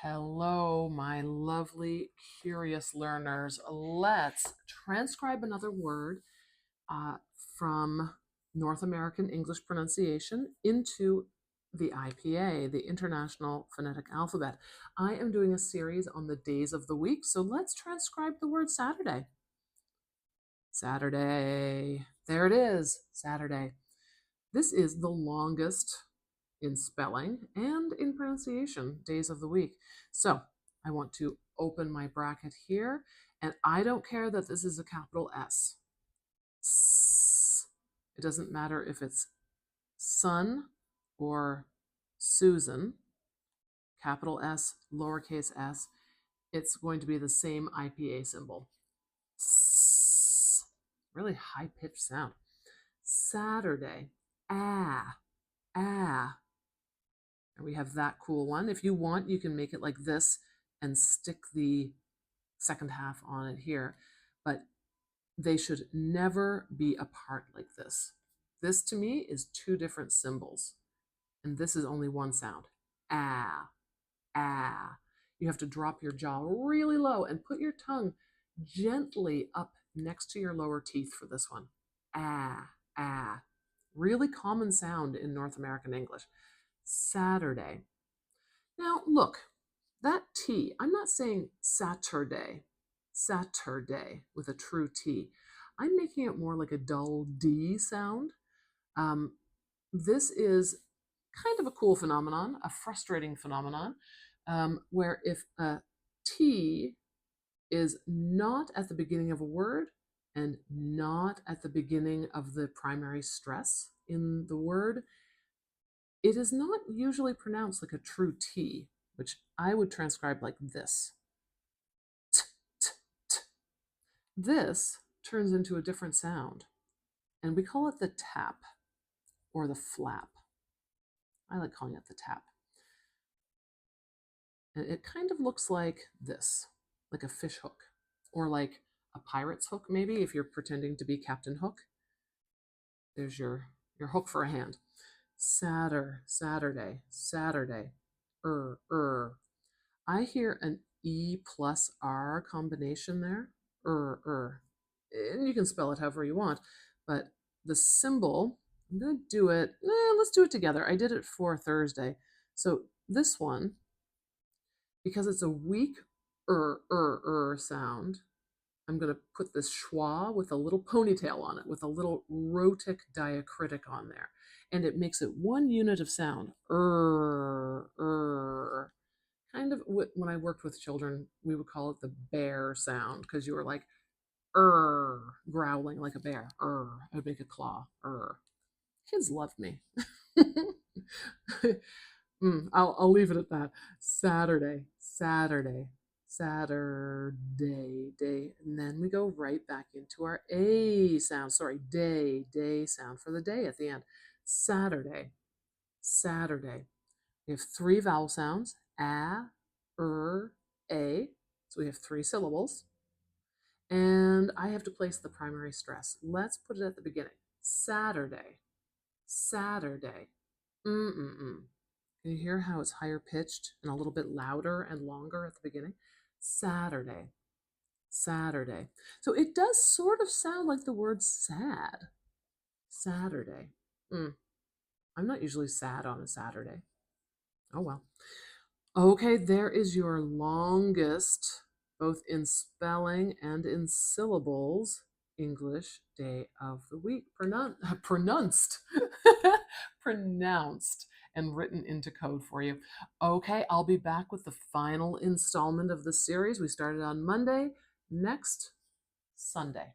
Hello, my lovely, curious learners. Let's transcribe another word from North American English pronunciation into the IPA, the International Phonetic Alphabet. I am doing a series on the days of the week, so let's transcribe the word Saturday. Saturday. There it is, Saturday. This is the longest in spelling and in pronunciation days of the week. So I want to open my bracket here, and I don't care that this is a capital S. It doesn't matter if it's Sun or Susan, capital S, lowercase s, it's going to be the same IPA symbol. Really high-pitched sound. Saturday, ah. And we have that cool one. If you want, you can make it like this and stick the second half on it here. But they should never be apart like this. This to me is two different symbols. And this is only one sound. Ah, ah. You have to drop your jaw really low and put your tongue gently up next to your lower teeth for this one. Ah, ah. Really common sound in North American English. Saturday. Now, look, that T, I'm not saying Saturday, Saturday with a true T. I'm making it more like a dull D sound. This is kind of a cool phenomenon, a frustrating phenomenon, where if a T is not at the beginning of a word and not at the beginning of the primary stress in the word, it is not usually pronounced like a true T, which I would transcribe like this. T, t, t. This turns into a different sound, and we call it the tap or the flap. I like calling it the tap. And it kind of looks like this, like a fish hook, or like a pirate's hook maybe, if you're pretending to be Captain Hook. There's your hook for a hand. Saturday. I hear an E plus R combination there. And you can spell it however you want, but the symbol, I'm going to do it, let's do it together. I did it for Thursday. So this one, because it's a weak sound, I'm going to put this schwa with a little ponytail on it, with a little rhotic diacritic on there. And it makes it one unit of sound. Kind of when I worked with children, we would call it the bear sound, because you were like, growling like a bear. I would make a claw. Kids love me. I'll leave it at that. Saturday, day. And then we go right back into our A sound. Sorry, day sound for the day at the end. Saturday. We have three vowel sounds, a, a. So we have three syllables. And I have to place the primary stress. Let's put it at the beginning. Saturday. Can you hear how it's higher pitched and a little bit louder and longer at the beginning? Saturday. So it does sort of sound like the word sad. Saturday. I'm not usually sad on a Saturday. Oh well. Okay, there is your longest, both in spelling and in syllables, English day of the week. Pronounced. Pronounced and written into code for you. Okay, I'll be back with the final installment of the series. We started on Monday, next Sunday.